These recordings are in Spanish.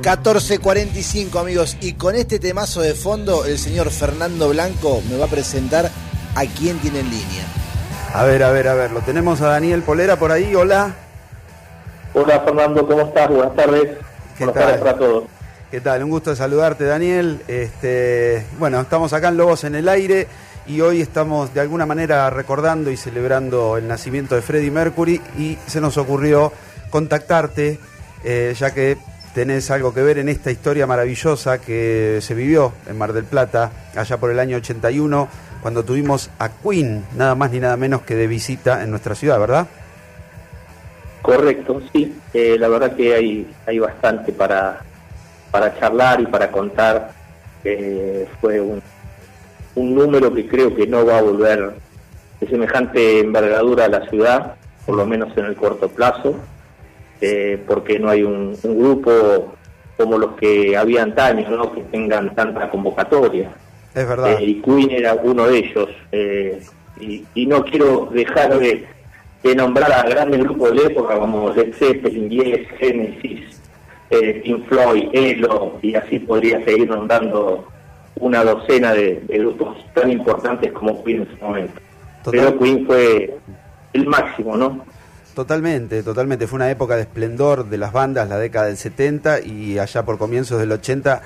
14:45, amigos, y con este temazo de fondo el señor Fernando Blanco me va a presentar a quién tiene en línea. A ver, lo tenemos a Daniel Polera por ahí. Hola. Hola Fernando, ¿cómo estás? Buenas tardes. Buenas tardes para todos. ¿Qué tal? Un gusto de saludarte, Daniel. Bueno, estamos acá en Lobos en el Aire y hoy estamos de alguna manera recordando y celebrando el nacimiento de Freddie Mercury, y se nos ocurrió contactarte, ya que tenés algo que ver en esta historia maravillosa que se vivió en Mar del Plata, allá por el año 81, cuando tuvimos a Queen, nada más ni nada menos que de visita en nuestra ciudad, ¿verdad? Correcto, sí. La verdad que hay bastante para charlar y para contar. Fue un número que creo que no va a volver de semejante envergadura a la ciudad, por lo menos en el corto plazo. Porque no hay un grupo como los que había antaño, ¿no?, que tengan tanta convocatoria. Es verdad. Y Queen era uno de ellos. Y no quiero dejar de nombrar a grandes grupos de la época como Led Zeppelin, Yes, Genesis, Pink Floyd, ELO, y así podría seguir nombrando una docena de grupos tan importantes como Queen en su momento. Pero Queen fue el máximo, ¿no? Totalmente. Fue una época de esplendor de las bandas, la década del 70, y allá por comienzos del 80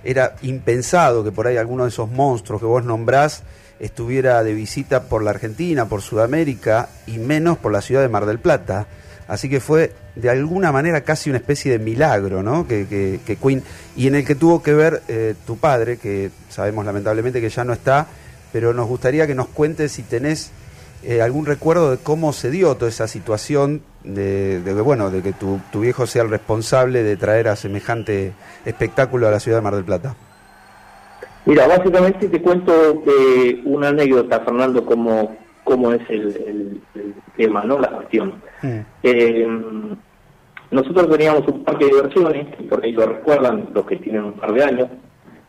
era impensado que por ahí alguno de esos monstruos que vos nombrás estuviera de visita por la Argentina, por Sudamérica, y menos por la ciudad de Mar del Plata. Así que fue de alguna manera casi una especie de milagro, ¿no?, que Queen, y en el que tuvo que ver tu padre, que sabemos lamentablemente que ya no está, pero nos gustaría que nos cuentes si tenés algún recuerdo de cómo se dio toda esa situación de que tu viejo sea el responsable de traer a semejante espectáculo a la ciudad de Mar del Plata. Mira, básicamente te cuento una anécdota, Fernando, cómo es el tema, ¿no?, la cuestión. Nosotros teníamos un parque de diversiones, y por ahí lo recuerdan los que tienen un par de años,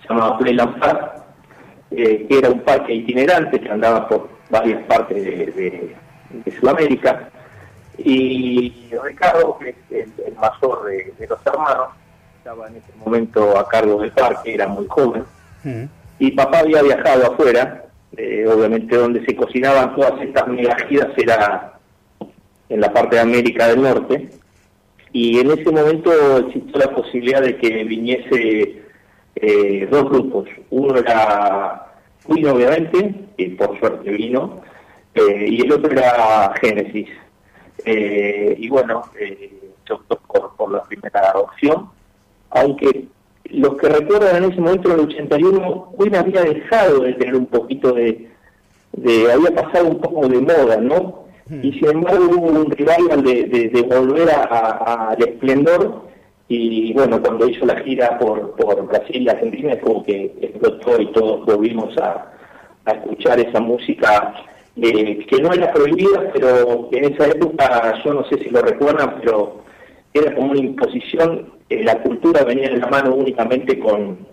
se llamaba Playland Park, que era un parque itinerante que andaba por varias partes de Sudamérica, y Ricardo, que es el mayor de los hermanos, estaba en ese momento a cargo del parque, era muy joven, y papá había viajado afuera, obviamente donde se cocinaban todas estas megagiras era en la parte de América del Norte, y en ese momento existió la posibilidad de que viniese dos grupos. Uno era Queen, obviamente, y por suerte vino, y el otro era Genesis. Y bueno, se optó por la primera opción, aunque los que recuerdan en ese momento, en el 81, Queen había dejado de tener un poquito había pasado un poco de moda, ¿no? Y sin embargo hubo un revival de volver al esplendor. Y bueno, cuando hizo la gira por Brasil y Argentina, es como que explotó y todos volvimos a escuchar esa música que no era prohibida, pero en esa época, yo no sé si lo recuerdan, pero era como una imposición. La cultura venía de la mano únicamente con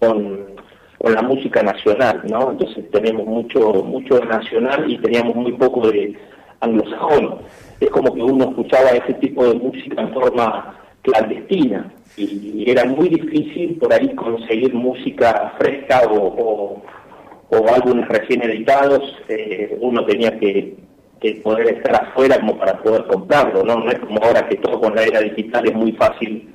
la música nacional, ¿no? Entonces tenemos mucho nacional y teníamos muy poco de anglosajón. Es como que uno escuchaba ese tipo de música en forma clandestina, y era muy difícil por ahí conseguir música fresca o álbumes recién editados. Uno tenía que poder estar afuera como para poder comprarlo, ¿no? No es como ahora que todo con la era digital es muy fácil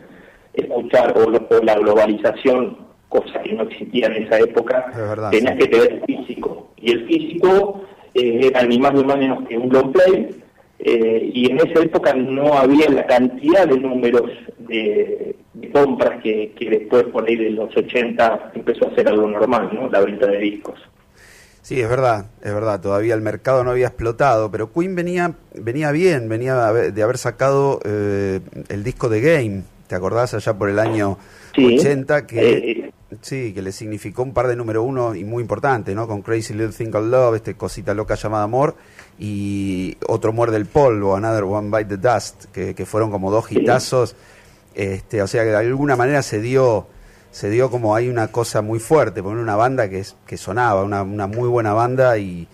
escuchar, o la globalización, cosa que no existía en esa época. Tenías que tener el físico, y el físico era ni más ni menos que un long play. Y en esa época no había la cantidad de números de compras que después, por ahí de los 80, empezó a ser algo normal, ¿no?, la venta de discos. Sí, es verdad, todavía el mercado no había explotado, pero Queen venía bien, venía de haber sacado el disco de Game, ¿te acordás? Allá por el año 80, que le significó un par de número uno y muy importante, ¿no? Con Crazy Little Thing Called Love, cosita loca llamada amor, y Otro muerde el polvo, Another One Bite the Dust, que fueron como dos hitazos. O sea que de alguna manera se dio como hay una cosa muy fuerte, poner una banda que sonaba, una muy buena banda, y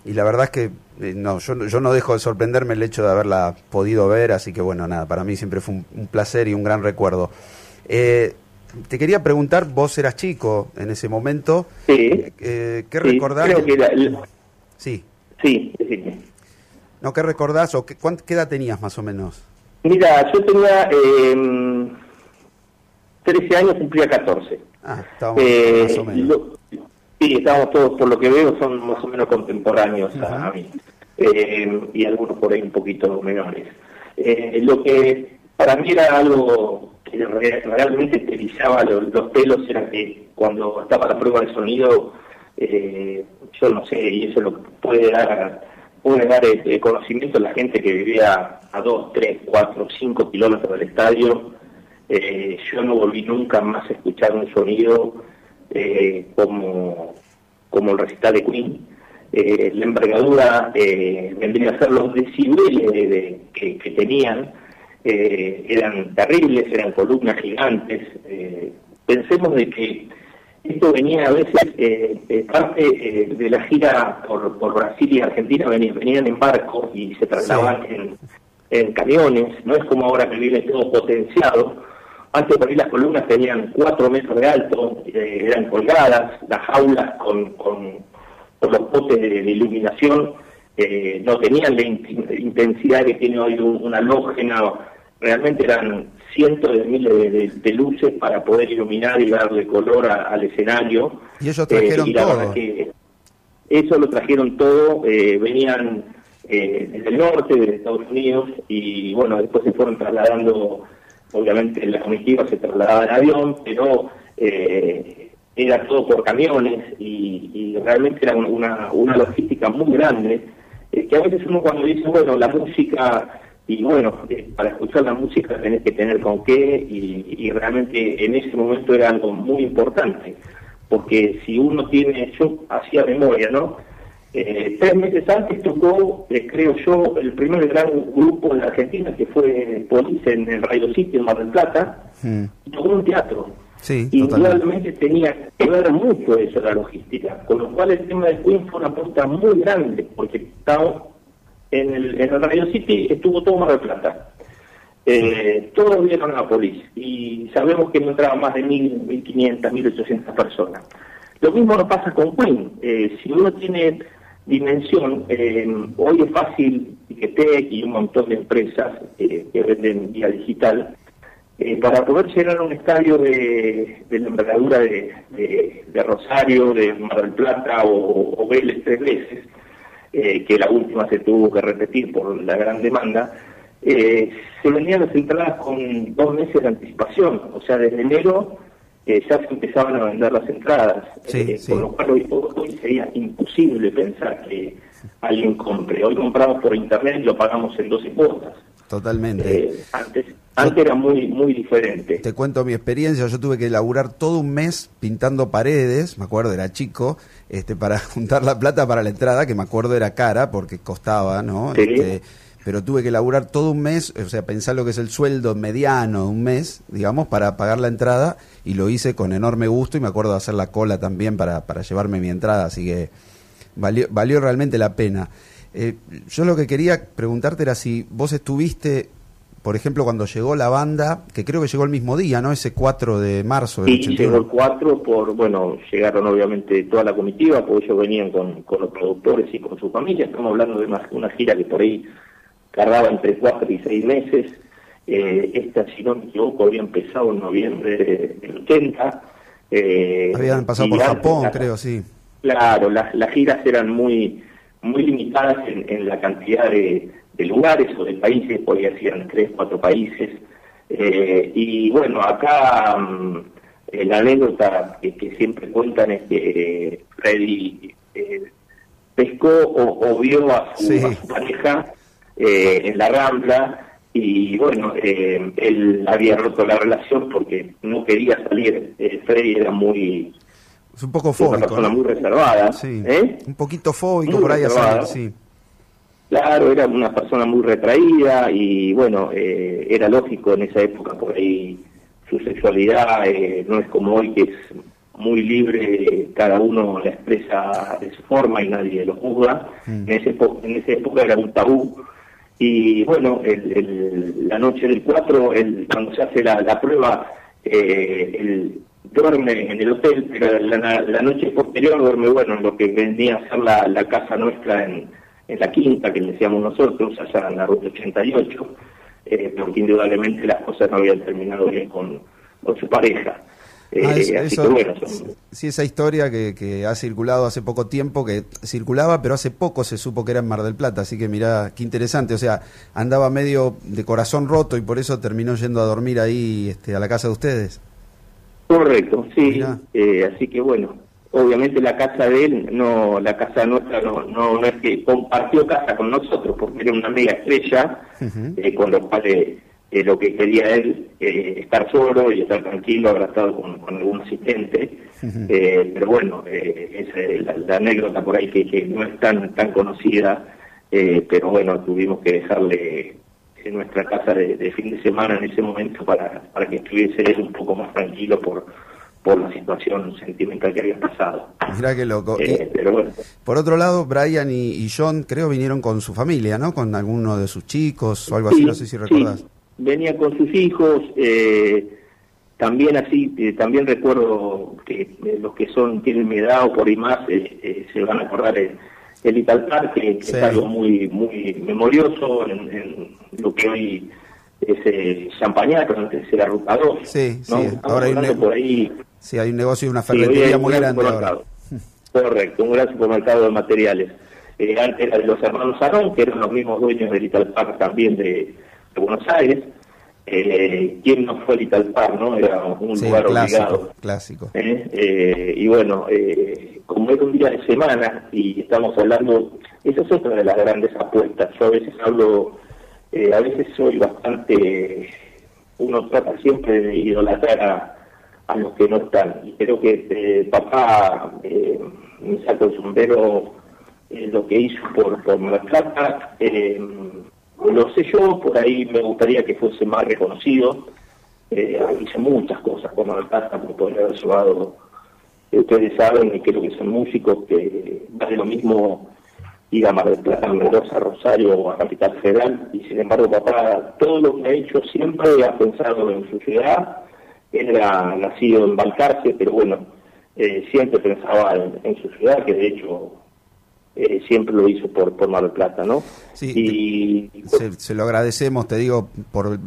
la verdad es que yo no dejo de sorprenderme el hecho de haberla podido ver, así que bueno, nada, para mí siempre fue un placer y un gran recuerdo. Te quería preguntar, vos eras chico en ese momento. Sí. ¿Qué Sí, recordás? creo que Sí. Sí, decime. No, ¿qué recordás o qué edad tenías más o menos? Mira, yo tenía 13 años, cumplía 14. Estábamos más o menos. Sí, estábamos todos, por lo que veo, son más o menos contemporáneos a mí. Y algunos por ahí un poquito menores. Lo que para mí era algo que realmente te erizaba los pelos era que cuando estaba la prueba de sonido, yo no sé, y eso lo puede dar el conocimiento a la gente que vivía a 2, 3, 4, 5 kilómetros del estadio. Yo no volví nunca más a escuchar un sonido como el recital de Queen. La envergadura vendría a ser los decibeles que tenían, eran terribles, eran columnas gigantes. Pensemos de que esto venía a veces, parte de la gira por Brasil y Argentina, venían en barco y se trasladaban en camiones. No es como ahora que viene todo potenciado. Antes por ahí las columnas tenían 4 metros de alto, eran colgadas, las jaulas con los botes de iluminación no tenían la intensidad que tiene hoy un halógeno. Realmente eran cientos de miles de luces para poder iluminar y darle color al escenario. Y ellos trajeron todo. Eso lo trajeron todo, venían desde el norte, de Estados Unidos, y bueno, después se fueron trasladando, obviamente la comitiva se trasladaba en avión, pero era todo por camiones y realmente era una logística muy grande, que a veces uno cuando dice, bueno, la música, y bueno, para escuchar la música tenés que tener con qué, y realmente en ese momento era algo muy importante, porque si uno tiene, yo hacía memoria, ¿no? 3 meses antes tocó, creo yo, el primer gran grupo de la Argentina, que fue Police en Radio City, en Mar del Plata, y tocó en un teatro. Sí, y totalmente. realmente tenía que ver mucho eso, la logística, con lo cual el tema de Queen fue una apuesta muy grande, porque estábamos en el Radio City, estuvo todo Mar del Plata. Todos vieron a Police, y sabemos que no entraban más de 1.000, 1.500, 1.800 personas. Lo mismo no pasa con Queen. Si uno tiene dimensión, hoy es fácil, Ticketek y un montón de empresas que venden vía digital, para poder llegar a un estadio de la envergadura de Rosario, de Mar del Plata o Vélez 3 veces, que la última se tuvo que repetir por la gran demanda, se vendían las entradas con 2 meses de anticipación, o sea, desde enero ya se empezaban a vender las entradas, por lo cual hoy sería imposible pensar que alguien compre. Hoy compramos por internet y lo pagamos en 12 cuotas. Totalmente. Antes era muy diferente. Te cuento mi experiencia. Yo tuve que laburar todo un mes pintando paredes, me acuerdo, era chico, para juntar la plata para la entrada, que me acuerdo era cara porque costaba, ¿no? Sí. Pero tuve que laburar todo un mes, o sea, pensar lo que es el sueldo mediano de un mes, digamos, para pagar la entrada, y lo hice con enorme gusto, y me acuerdo de hacer la cola también para llevarme mi entrada, así que valió realmente la pena. Yo lo que quería preguntarte era si vos estuviste, por ejemplo, cuando llegó la banda, que creo que llegó el mismo día, ¿no? Ese 4 de marzo del 81. Llegó el 4 llegaron obviamente toda la comitiva, porque ellos venían con los productores y con su familia. Estamos hablando de una gira que por ahí tardaba entre 4 y 6 meses. Esta, si no me equivoco, había empezado en noviembre del 80. Habían pasado por Japón, creo, sí. Claro, las giras eran muy limitadas en la cantidad de lugares o de países, porque hacían 3, 4 países. Y bueno, acá la anécdota que siempre cuentan es que Freddy pescó o vio a su pareja en la Rambla, y bueno, él había roto la relación porque no quería salir. Freddy era es un poco fóbico, una persona, ¿no? Muy reservada. Sí. Un poquito fóbico muy por ahí a salir, sí. Claro, era una persona muy retraída y bueno, era lógico en esa época por ahí su sexualidad no es como hoy, que es muy libre, cada uno la expresa de su forma y nadie lo juzga. En esa época era un tabú. Y bueno, la noche del 4, cuando se hace la prueba, él duerme en el hotel, pero la noche posterior duerme, bueno, en lo que vendría a ser la casa nuestra en la quinta, que le decíamos nosotros, allá en la ruta 88, porque indudablemente las cosas no habían terminado bien con su pareja. Sí, esa historia que ha circulado hace poco tiempo, que circulaba, pero hace poco se supo que era en Mar del Plata, así que mirá, qué interesante, o sea, andaba medio de corazón roto y por eso terminó yendo a dormir ahí a la casa de ustedes. Correcto, sí, así que bueno, obviamente la casa de él, la casa nuestra no es que compartió casa con nosotros, porque era una mega estrella, con lo cual lo que quería él, estar solo y estar tranquilo, habrá estado con algún asistente, pero bueno, esa es la anécdota por ahí que no es tan conocida, pero bueno, tuvimos que dejarle en nuestra casa de fin de semana en ese momento para que estuviese él un poco más tranquilo por la situación sentimental que había pasado. Mirá qué loco. Pero bueno. Por otro lado, Brian y John creo vinieron con su familia, ¿no? Con alguno de sus chicos o algo así, no sé si recordás. Sí, venía con sus hijos, también también recuerdo que los que tienen mi edad o por ahí más, se van a acordar el Italpar, que es algo muy memorioso en lo que hoy es Champañá, pero antes era Ruta 2. Sí, ¿no? sí. Ahora hay un negocio y una ferretería muy grande ahora. Correcto, un gran supermercado de materiales. Antes era de los hermanos Arón, que eran los mismos dueños del Italpar también de Buenos Aires. ¿Quién no fue el Italpar, no? Era un lugar obligado. Clásico. Y bueno, como era un día de semana y estamos hablando, esa es otra de las grandes apuestas. Yo a veces a veces soy bastante, uno trata siempre de idolatrar a los que no están. Y creo que papá me sacó el sombrero lo que hizo por Mar del Plata. Lo sé yo, por ahí me gustaría que fuese más reconocido. Hice muchas cosas por Mar del Plata, por poder haber llevado, ustedes saben, y creo que son músicos, que vale lo mismo ir a Mar del Plata, a Mendoza, a Rosario o a Capital Federal, y sin embargo papá todo lo que ha hecho siempre ha pensado en su ciudad. Él era nacido en Balcarce, pero bueno, siempre pensaba en su ciudad, que de hecho siempre lo hizo por Mar del Plata, ¿no? Sí, se lo agradecemos, te digo, por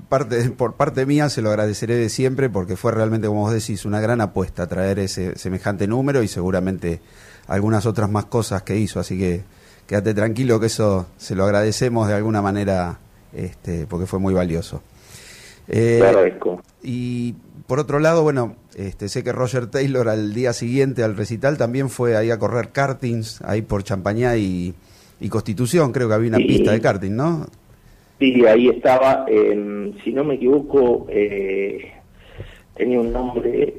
parte mía se lo agradeceré de siempre, porque fue realmente, como vos decís, una gran apuesta traer ese semejante número y seguramente algunas otras más cosas que hizo, así que quédate tranquilo que eso se lo agradecemos de alguna manera, porque fue muy valioso. Y por otro lado, bueno, sé que Roger Taylor al día siguiente al recital también fue ahí a correr kartings, ahí por Champañá y Constitución, creo que había una pista de karting, ¿no? Sí, ahí estaba, si no me equivoco, tenía un nombre,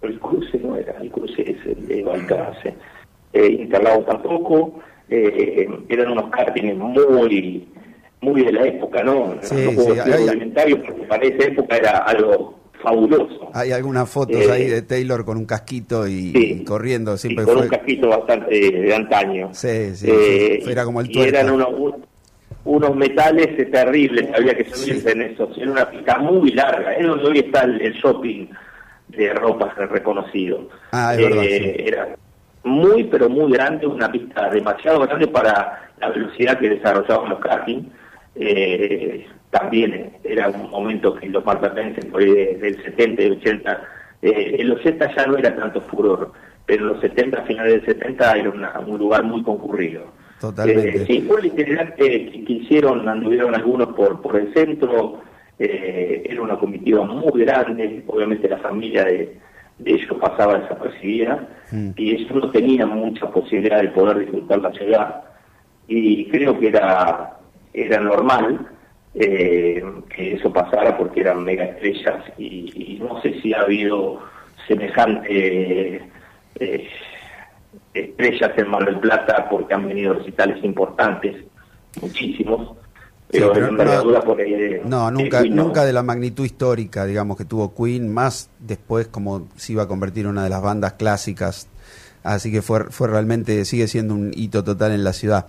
el cruce no era, el cruce es el de Balcarce, Interlagos tampoco, eran unos kartings muy de la época, ¿no? Sí, no puedo decir rudimentario, porque para esa época era algo fabuloso. Hay algunas fotos ahí de Taylor con un casquito y corriendo. Siempre con un casquito bastante de antaño. Sí, era como el tuerca. Y eran unos metales terribles, había que subirse en esos. Era una pista muy larga, es donde hoy está el shopping de ropa reconocido. Es verdad, era muy, pero muy grande, una pista demasiado grande para la velocidad que desarrollaban los karting. También era un momento que los marplatenses por ahí del 70 y 80, en los 80 ya no era tanto furor, pero en los 70, finales del 70 era un lugar muy concurrido. Totalmente. Sí, fue el itinerante que hicieron, anduvieron algunos por el centro, era una comitiva muy grande, obviamente la familia de ellos pasaba desapercibida, y ellos no tenían mucha posibilidad de poder disfrutar la ciudad, y creo que era normal que eso pasara porque eran mega estrellas y no sé si ha habido semejante estrellas en Mar del Plata porque han venido recitales importantes, muchísimos, pero en envergadura por ahí nunca de la magnitud histórica, digamos, que tuvo Queen, más después como se iba a convertir en una de las bandas clásicas, así que fue realmente, sigue siendo un hito total en la ciudad.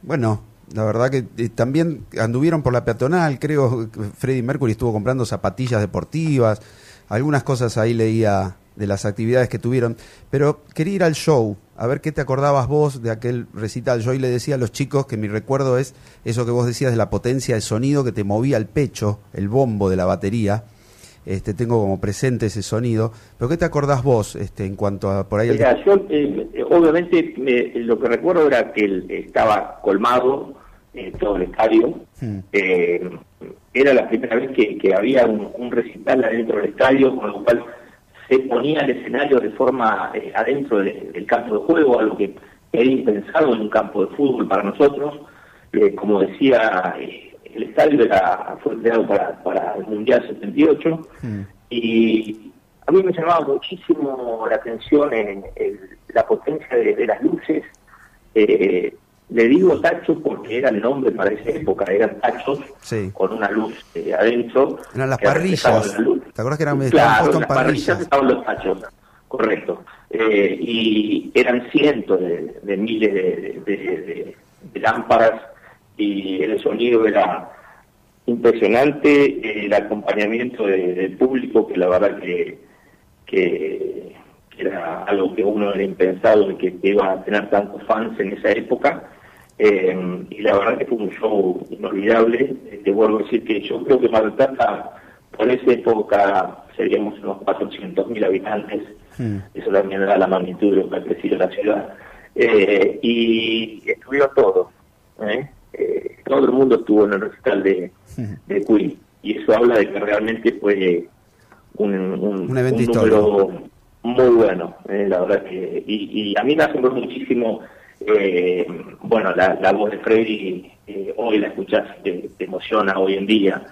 Bueno, La verdad que también anduvieron por la peatonal, creo que Freddie Mercury estuvo comprando zapatillas deportivas, algunas cosas ahí leía de las actividades que tuvieron, pero quería ir al show, a ver qué te acordabas vos de aquel recital. Yo hoy le decía a los chicos que mi recuerdo es eso que vos decías de la potencia de sonido que te movía el pecho, el bombo de la batería. Tengo como presente ese sonido, pero ¿qué te acordás vos en cuanto a por ahí? Mira, yo obviamente lo que recuerdo era que estaba colmado todo el estadio. Era la primera vez que había un recital adentro del estadio, con lo cual se ponía el escenario de forma adentro del campo de juego, algo que era impensado en un campo de fútbol para nosotros. Como decía, el estadio fue creado para el Mundial 78 y a mí me llamaba muchísimo la atención la potencia de las luces. Le digo tacho porque era el nombre para esa época, eran tachos con una luz adentro. Eran las parrillas, ¿te acuerdas que eran claro, las parrillas estaban los tachos, correcto. Y eran cientos de miles de lámparas y el sonido era impresionante, el acompañamiento del público, que la verdad que era algo que uno era impensado de que iba a tener tantos fans en esa época. Y la verdad que fue un show inolvidable. Te vuelvo a decir que yo creo que Mar del Plata, por esa época, seríamos unos 400.000 habitantes. Eso también da la magnitud de lo que ha crecido la ciudad. Y estuvieron todos. Todo el mundo estuvo en el recital de Queen. Y eso habla de que realmente fue un evento histórico muy bueno. La verdad que... Y a mí me asombró muchísimo... bueno, la voz de Freddie, hoy la escuchás, te emociona hoy en día,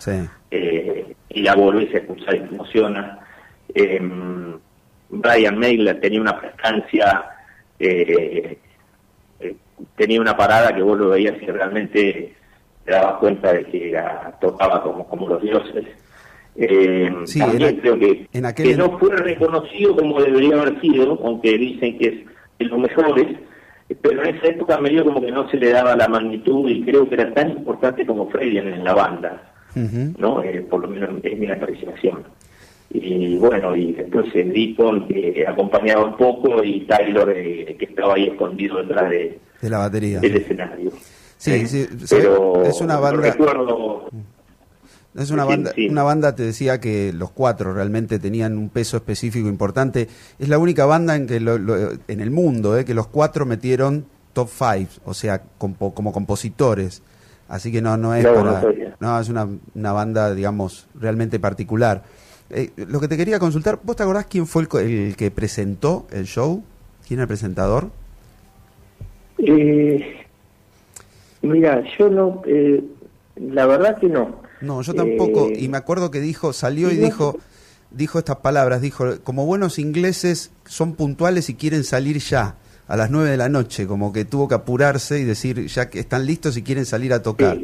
y la volvés a escuchar y te emociona. Brian May tenía una prestancia, tenía una parada que vos lo veías y realmente te dabas cuenta de que tocaba como los dioses. También creo que no fue reconocido como debería haber sido, aunque dicen que es de los mejores. Pero en esa época medio como que no se le daba la magnitud y creo que era tan importante como Freddie en la banda, ¿no? Por lo menos es mi apreciación. Y bueno, y después Deacon, que acompañaba un poco, y Taylor, que estaba ahí escondido detrás de la batería, del escenario. Sí, pero es una banda... recuerdo... Es una banda, una banda, te decía que los cuatro realmente tenían un peso específico importante. Es la única banda en que en el mundo que los cuatro metieron top 5, o sea, como compositores. Así que no es es una banda, digamos, realmente particular. Lo que te quería consultar, ¿vos te acordás quién fue el que presentó el show? ¿Quién era el presentador? Mira, yo no, la verdad que no. No, yo tampoco, y me acuerdo que salió y dijo estas palabras, dijo, como buenos ingleses son puntuales y quieren salir ya, a las 9 de la noche, como que tuvo que apurarse y decir ya que están listos y quieren salir a tocar.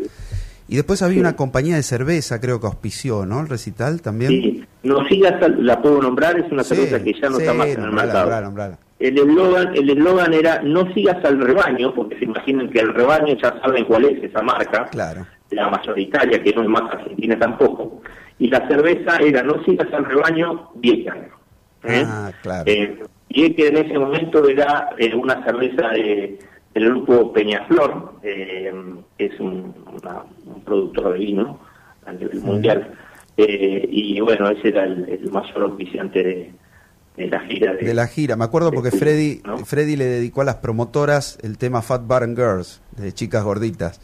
Y después había una compañía de cerveza, creo que auspició, ¿no? El recital también. Sí, no sigas, la puedo nombrar, es una cerveza que ya no está más en el mercado. Nombrala. El eslogan era, no sigas al rebaño, porque se imaginan que el rebaño ya saben cuál es esa marca. Claro. La mayoritaria, que no es más argentina tampoco, y la cerveza era no sigas al rebaño, Vieca. Claro. Vieca en ese momento era una cerveza del grupo Peñaflor, que es un productor de vino a nivel mundial, y bueno, ese era el mayor auspiciante de la gira. De la gira, me acuerdo porque Freddie le dedicó a las promotoras el tema Fat Bar and Girls, de chicas gorditas.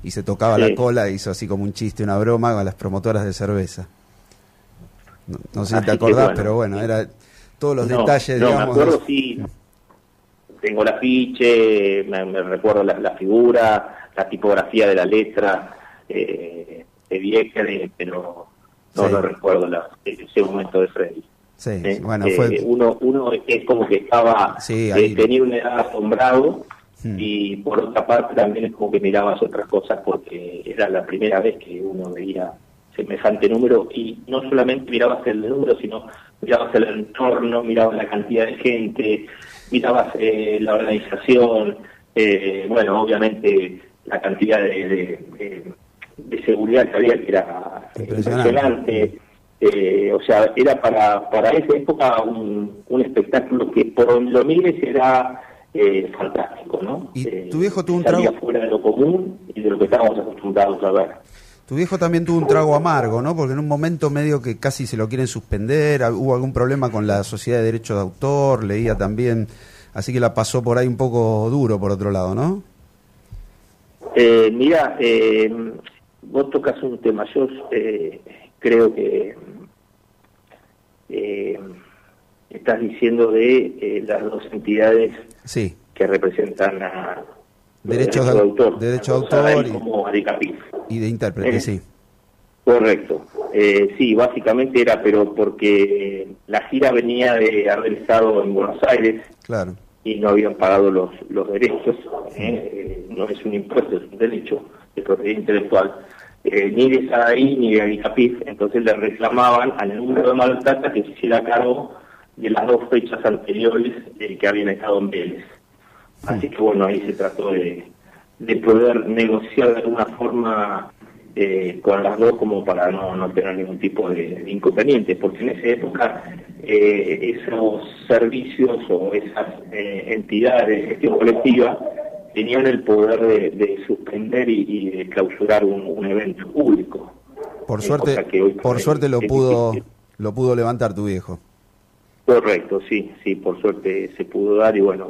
Y se tocaba la cola, hizo así como un chiste, una broma con las promotoras de cerveza. No sé si te acordás, pero bueno, era todos los detalles, digamos. Me acuerdo, sí, tengo el afiche, me recuerdo la figura, la tipografía de la letra, de Vieja, pero no recuerdo ese momento de Freddy. Sí, bueno, fue... Uno es como que estaba, tenía una edad asombrado. Y por otra parte también es como que mirabas otras cosas porque era la primera vez que uno veía semejante número, y no solamente mirabas el número, sino mirabas el entorno, mirabas la cantidad de gente, mirabas la organización, bueno, obviamente la cantidad de seguridad que había, que era impresionante. O sea, era para esa época un espectáculo que por donde lo mires era fantástico, ¿no? Y tu viejo tuvo un salía trago fuera de lo común y de lo que estábamos acostumbrados a ver. Tu viejo también tuvo un trago amargo, ¿no? Porque en un momento medio que casi se lo quieren suspender, hubo algún problema con la Sociedad de Derechos de Autor, leía también, así que la pasó por ahí un poco duro por otro lado, ¿no? Mira, vos tocas un tema, yo creo que estás diciendo de las dos entidades sí, que representan a derechos de autor, como Adicapif y de intérprete, sí. Correcto. Sí, básicamente era, pero porque la gira venía de haber estado en Buenos Aires, claro, y no habían pagado los derechos. No es un impuesto, es un derecho de propiedad intelectual. Ni de SADAI ni de Adicapif, entonces le reclamaban al número de Mar del Plata que se hiciera cargo de las dos fechas anteriores que habían estado en Vélez. Así que bueno, ahí se trató de poder negociar de alguna forma con las dos como para no tener ningún tipo de inconveniente, porque en esa época esos servicios o esas entidades de gestión colectiva tenían el poder de suspender y de clausurar un evento público. Por suerte lo pudo levantar tu viejo. Correcto, sí, por suerte se pudo dar y bueno,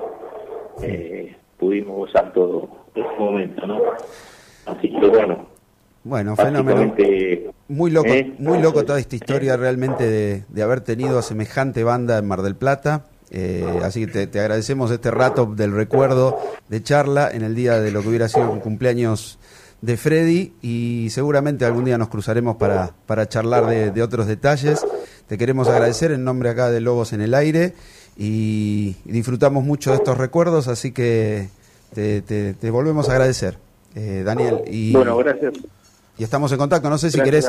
pudimos gozar todo ese momento, ¿no? Así que bueno, fenómeno. Muy loco toda esta historia realmente de haber tenido a semejante banda en Mar del Plata. Así que te agradecemos este rato del recuerdo de charla en el día de lo que hubiera sido un cumpleaños de Freddy, y seguramente algún día nos cruzaremos para charlar de otros detalles. Te queremos agradecer en nombre acá de Lobos en el Aire y disfrutamos mucho de estos recuerdos, así que te volvemos a agradecer, Daniel. Bueno, gracias. Y estamos en contacto. No sé si querés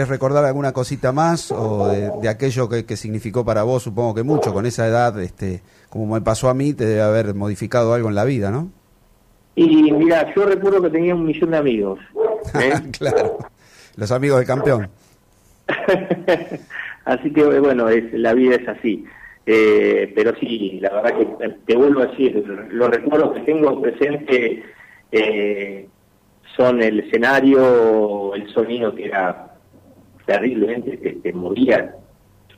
recordar alguna cosita más o de aquello que significó para vos. Supongo que mucho, con esa edad, como me pasó a mí, te debe haber modificado algo en la vida, ¿no? Y mira, yo recuerdo que tenía 1 millón de amigos. Claro, los amigos del campeón. Así que bueno, la vida es así. Pero sí, la verdad que te vuelvo a decir, los recuerdos que tengo presente son el escenario, el sonido que era terriblemente, te movía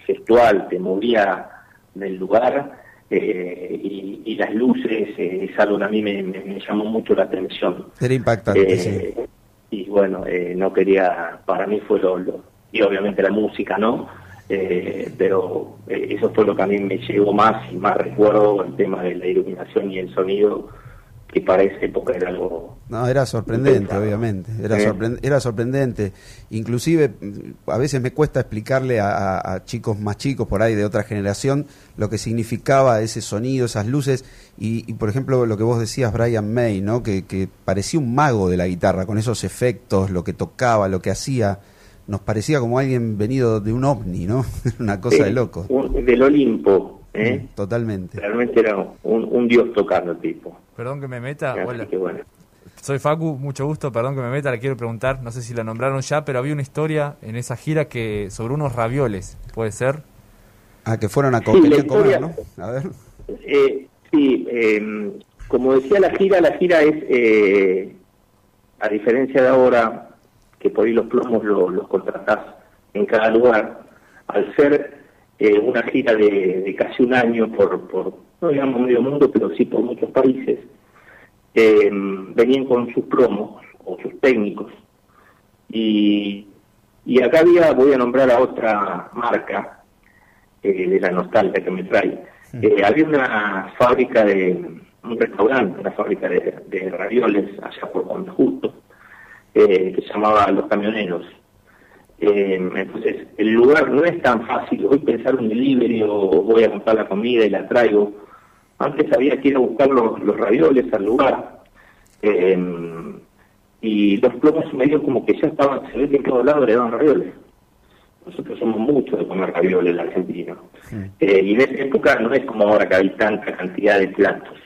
gestual, te movía del lugar, y las luces, es algo que a mí me llamó mucho la atención. Era impactante, sí. Y bueno, no quería, para mí fue y obviamente la música, ¿no? Pero eso fue lo que a mí me llegó más y más recuerdo, el tema de la iluminación y el sonido, que para esa época era algo... No, era sorprendente, obviamente, era sorprendente. Inclusive, a veces me cuesta explicarle a chicos más chicos por ahí de otra generación lo que significaba ese sonido, esas luces, y por ejemplo, lo que vos decías, Brian May, ¿no? Que parecía un mago de la guitarra, con esos efectos, lo que tocaba, lo que hacía, nos parecía como alguien venido de un ovni, ¿no? Una cosa de loco. Del Olimpo, Totalmente. Realmente era un dios tocando el tipo. Perdón que me meta. Hola. Bueno. Soy Facu, mucho gusto, perdón que me meta, le quiero preguntar, no sé si la nombraron ya, pero había una historia en esa gira sobre unos ravioles, ¿puede ser? Que fueron a comer, ¿no? A ver. Sí, como decía la gira es, a diferencia de ahora, que por ahí los plomos los contratás en cada lugar, al ser una gira de casi un año por no digamos medio mundo, pero sí por muchos países, venían con sus promos o sus técnicos, y acá voy a nombrar a otra marca de la nostalgia que me trae. Había una fábrica un restaurante, una fábrica de ravioles allá por Juan Justo, que se llamaba Los Camioneros. Entonces el lugar no es tan fácil, voy a pensar un delivery o voy a comprar la comida y la traigo. Antes había que ir a buscar los ravioles al lugar, y los plomos medio como que ya estaban, se ve que en todos lados le daban ravioles. Nosotros somos muchos de comer ravioles en Argentina. Y en esa época no es como ahora que hay tanta cantidad de platos.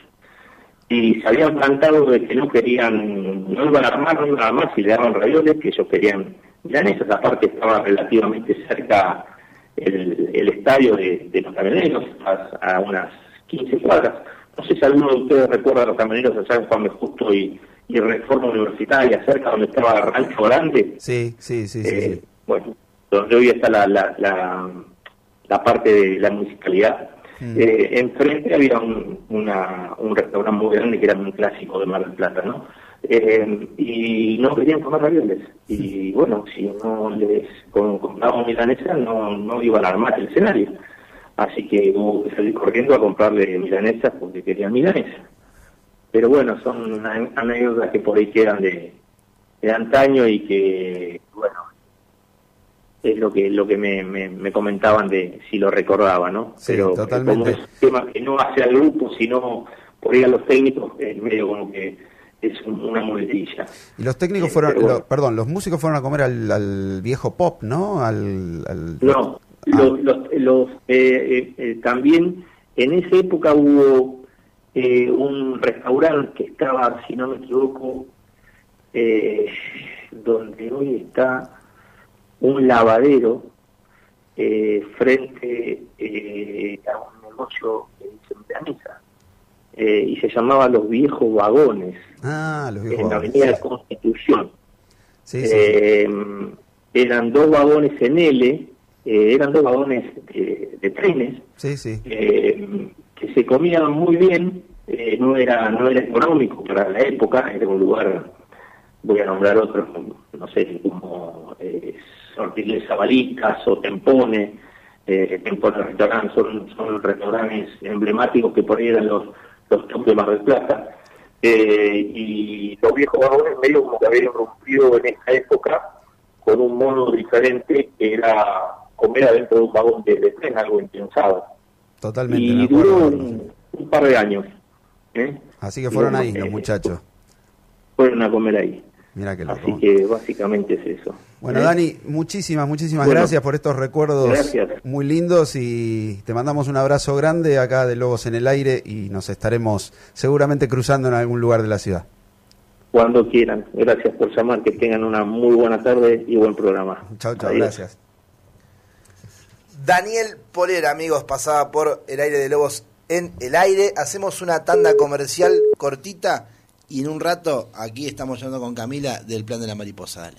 y se habían plantado de que no iban a armar si le daban ravioles, que ellos querían milanesas. Aparte estaba relativamente cerca el estadio de los camioneros, a unas 15 cuadras. No sé si alguno de ustedes recuerda a los camioneros allá en Juan B. Justo y Reforma Universitaria, cerca donde estaba Rancho Grande. Sí. Bueno, donde hoy está la parte de la municipalidad. Enfrente había un restaurante muy grande que era un clásico de Mar del Plata, ¿no? Y no querían comer ravioles. Y bueno, si no les compraban milanesa, no iban a armar el escenario. Así que hubo que salir corriendo a comprarle milanesas porque querían milanesa. Pero bueno, son anécdotas que por ahí quedan de antaño y que, bueno, es lo que me comentaban de si lo recordaba, ¿no? Sí, pero totalmente. como es un tema que no hace al grupo, sino por ahí a los técnicos, es medio como que es una muletilla. Y los técnicos los músicos fueron a comer al viejo pop, ¿no? No, también en esa época hubo un restaurante que estaba, si no me equivoco, donde hoy está un lavadero frente a un negocio que dice milanesa, y se llamaba Los Viejos Vagones. Los Viejos en la Vagones. Avenida Constitución. Sí. Eran 2 vagones en L, eran 2 vagones de trenes, que se comían muy bien, no era económico para la época, era un lugar, voy a nombrar otros, no sé, como Sortiles Zabalitas o Tempone. Tempone Restaurant, son restaurantes emblemáticos que por ahí eran los top de Mar del Plata. Y Los Viejos Vagones medio como que habían irrumpido en esa época con un modo diferente, que era comer adentro de un vagón de tren, algo impensado. Totalmente. Y duró un par de años. Así que fueron ahí los muchachos. Fueron a comer ahí. Mira que loco. Así que básicamente es eso. Bueno, Dani, muchísimas gracias por estos recuerdos muy lindos, y te mandamos un abrazo grande acá de Lobos en el Aire, y nos estaremos seguramente cruzando en algún lugar de la ciudad. Cuando quieran. Gracias por llamar, que tengan una muy buena tarde y buen programa. Chau, Adiós. gracias. Daniel Polera, amigos, pasaba por el aire de Lobos en el Aire. Hacemos una tanda comercial cortita y en un rato aquí estamos hablando con Camila del Plan de la Mariposa. Dale.